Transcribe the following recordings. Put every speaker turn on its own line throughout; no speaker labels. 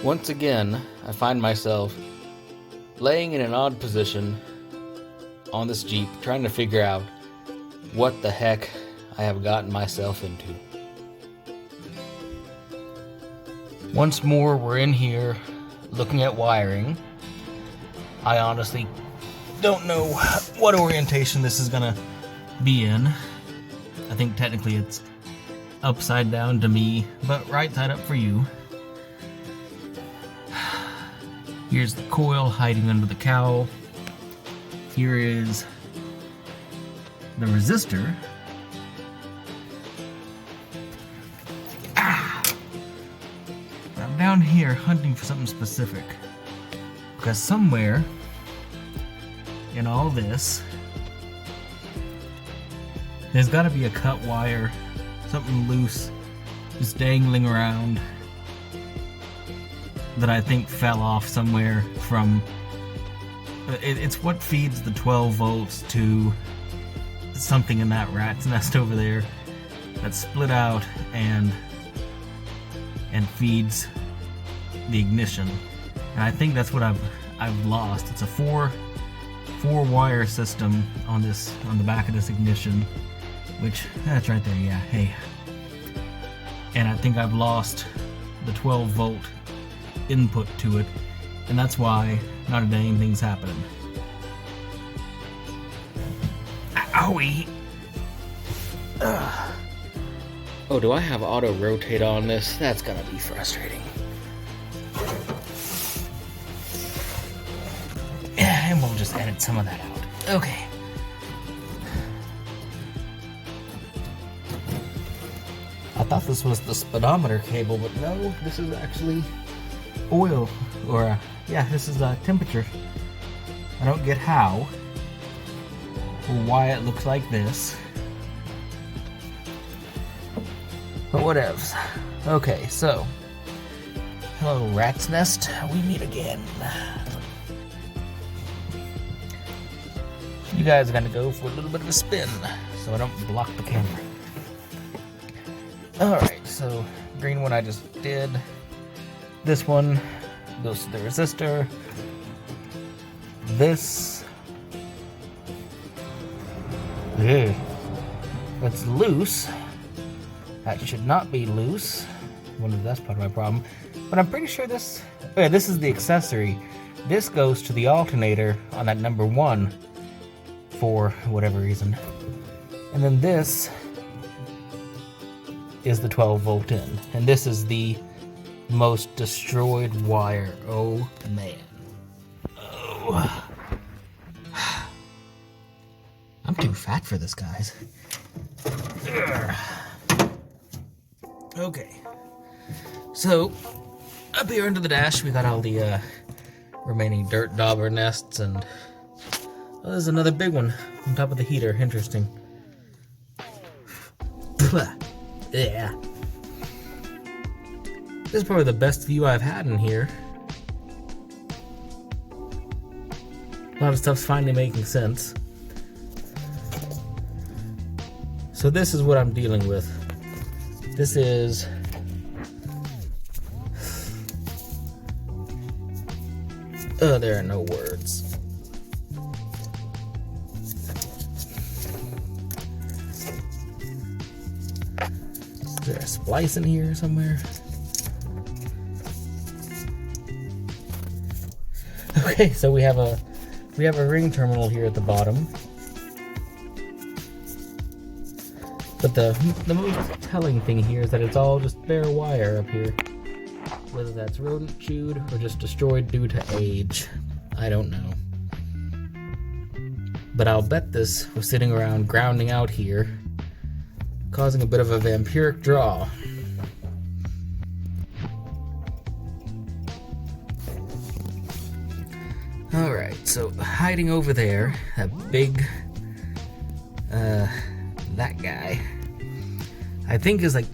Once again, I find myself laying in an odd position on this Jeep, trying to figure out what the heck I have gotten myself into. Once more, we're in here looking at wiring. I honestly don't know what orientation this is gonna be in. I think technically it's upside down to me, but right side up for you. Here's the coil hiding under the cowl. Here is the resistor. I'm down here hunting for something specific, because somewhere in all this there's got to be a cut wire, something loose just dangling around that I think fell off somewhere from it's what feeds the 12 volts to something in that rat's nest over there that split out and feeds the ignition. And I think that's what I've lost. It's a four wire system on the back of this ignition, which that's right there. Yeah, hey. And I think I've lost the 12 volt input to it, and that's why not a dang thing's happening. Owie! Oh, do I have auto rotate on this? That's gonna be frustrating. And we'll just edit some of that out. Okay. I thought this was the speedometer cable, but no, this is actually oil, or yeah, this is temperature. I don't get how or why it looks like this, but whatevs. Okay, so hello, rat's nest. We meet again. You guys are gonna go for a little bit of a spin, so I don't block the camera. All right, so green one I just did. This one goes to the resistor. This, that's loose. That should not be loose. Wonder if that's part of my problem. But I'm pretty sure this, oh yeah, this is the accessory. This goes to the alternator on that number 1 for whatever reason. And then this is the 12 volt in. And this is the most destroyed wire. Oh man. Oh. I'm too fat for this, guys. Okay. So, up here under the dash, we got all the remaining dirt dauber nests, and oh, there's another big one on top of the heater. Interesting. Yeah. This is probably the best view I've had in here. A lot of stuff's finally making sense. So this is what I'm dealing with. This is there are no words. Is there a splice in here somewhere? Okay, so we have a ring terminal here at the bottom. But the most telling thing here is that it's all just bare wire up here. Whether that's rodent chewed or just destroyed due to age, I don't know. But I'll bet this was sitting around grounding out here, causing a bit of a vampiric draw. Alright, so hiding over there, that big, that guy, I think is like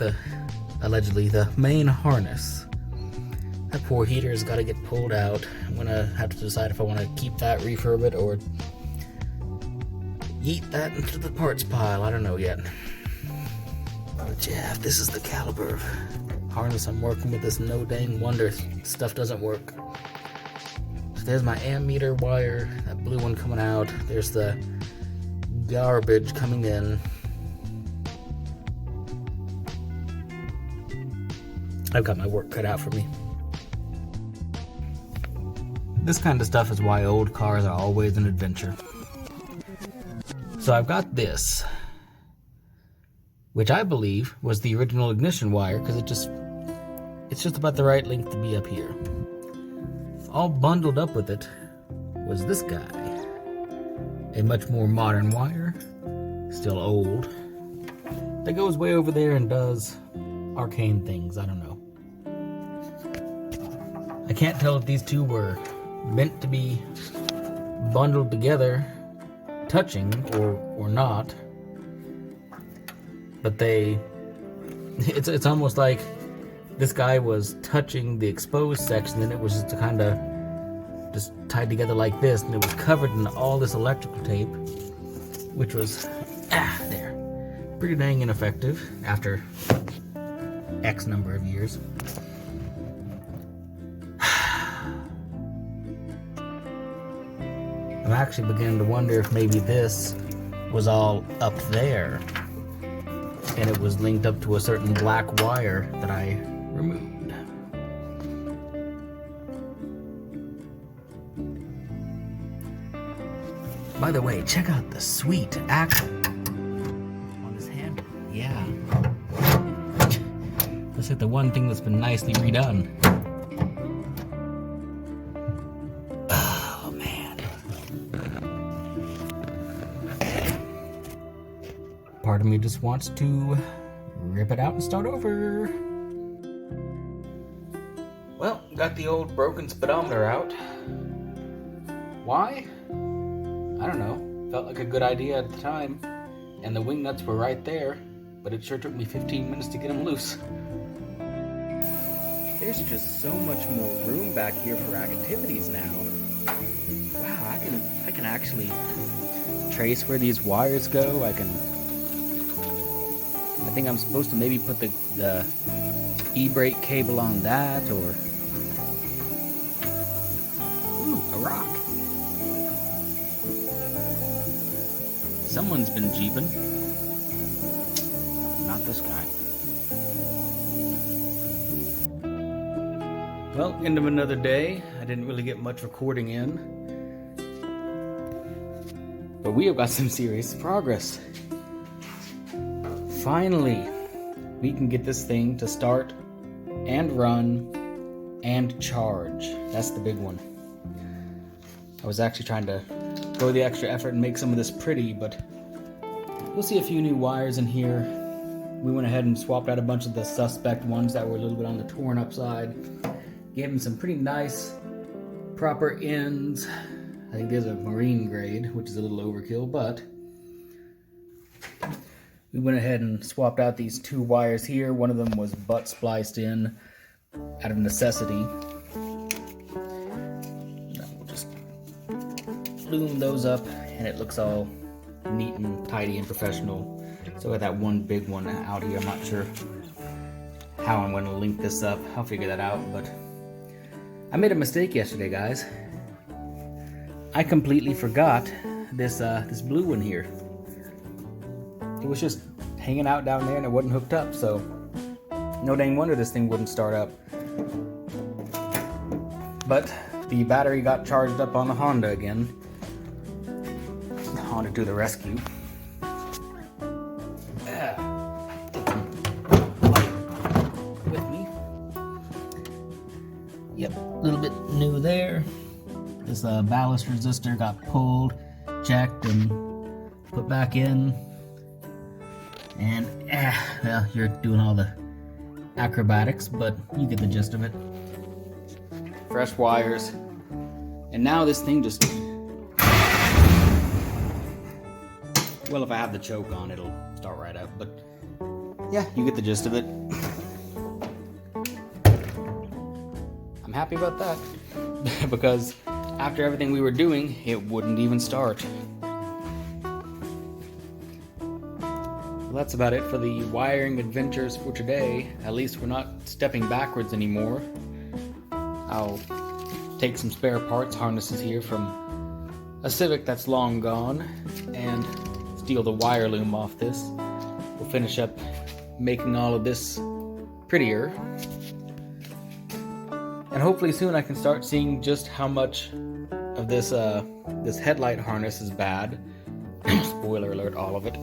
allegedly the main harness. That poor heater's gotta get pulled out. I'm gonna have to decide if I wanna keep that, refurb it, or yeet that into the parts pile. I don't know yet. But yeah, if this is the caliber of
harness I'm working with is no dang wonder stuff doesn't work. So there's my ammeter wire, that blue one coming out. There's the garbage coming in. I've got my work cut out for me. This kind of stuff is why old cars are always an adventure. So I've got this, which I believe was the original ignition wire, because it's just about the right length to be up here. All bundled up with it was this guy, a much more modern wire, still old, that goes way over there and does arcane things. I don't know. I can't tell if these two were meant to be bundled together, touching, or not. But it's almost like this guy was touching the exposed section, and it was just kind of just tied together like this, and it was covered in all this electrical tape, which was there, pretty dang ineffective after X number of years. I'm actually beginning to wonder if maybe this was all up there and it was linked up to a certain black wire that I removed. By the way, check out the sweet axle on this handle. Yeah. Looks like the one thing that's been nicely redone. Oh, man. Part of me just wants to rip it out and start over. Well, got the old broken speedometer out. Why? I don't know. Felt like a good idea at the time. And the wing nuts were right there, but it sure took me 15 minutes to get them loose. There's just so much more room back here for activities now. Wow, I can actually trace where these wires go. I think I'm supposed to maybe put the e-brake cable on that, or ooh, a rock. Someone's been jeeping. Not this guy. Well, end of another day. I didn't really get much recording in, but we have got some serious progress. Finally, we can get this thing to start and run and charge. That's the big one. I was actually trying to go the extra effort and make some of this pretty, but you'll see a few new wires in here. We went ahead and swapped out a bunch of the suspect ones that were a little bit on the torn up side. Gave them some pretty nice proper ends. I think there's a marine grade, which is a little overkill, but we went ahead and swapped out these two wires here. One of them was butt spliced in out of necessity. We'll just loom those up and it looks all neat and tidy and professional. So I got that one big one out here. I'm not sure how I'm going to link this up. I'll figure that out, but I made a mistake yesterday, guys. I completely forgot this blue one here. It was just hanging out down there and it wasn't hooked up, so no dang wonder this thing wouldn't start up. But the battery got charged up on the Honda again. Honda to the rescue. With me. Yep, a little bit new there. This ballast resistor got pulled, checked, and put back in. And, well, you're doing all the acrobatics, but you get the gist of it. Fresh wires. And now this thing just... Well, if I have the choke on, it'll start right up, but yeah, you get the gist of it. I'm happy about that, because after everything we were doing, it wouldn't even start. Well, that's about it for the wiring adventures for today. At least we're not stepping backwards anymore. I'll take some spare parts, harnesses here from a Civic that's long gone, and steal the wire loom off this. We'll finish up making all of this prettier. And hopefully soon I can start seeing just how much of this this headlight harness is bad. Spoiler alert, all of it.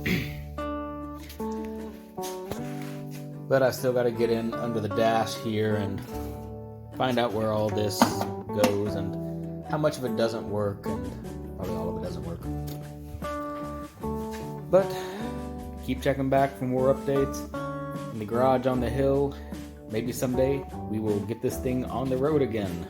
But I still got to get in under the dash here and find out where all this goes and how much of it doesn't work, and probably all of it doesn't work. But keep checking back for more updates. In the garage on the hill, maybe someday we will get this thing on the road again.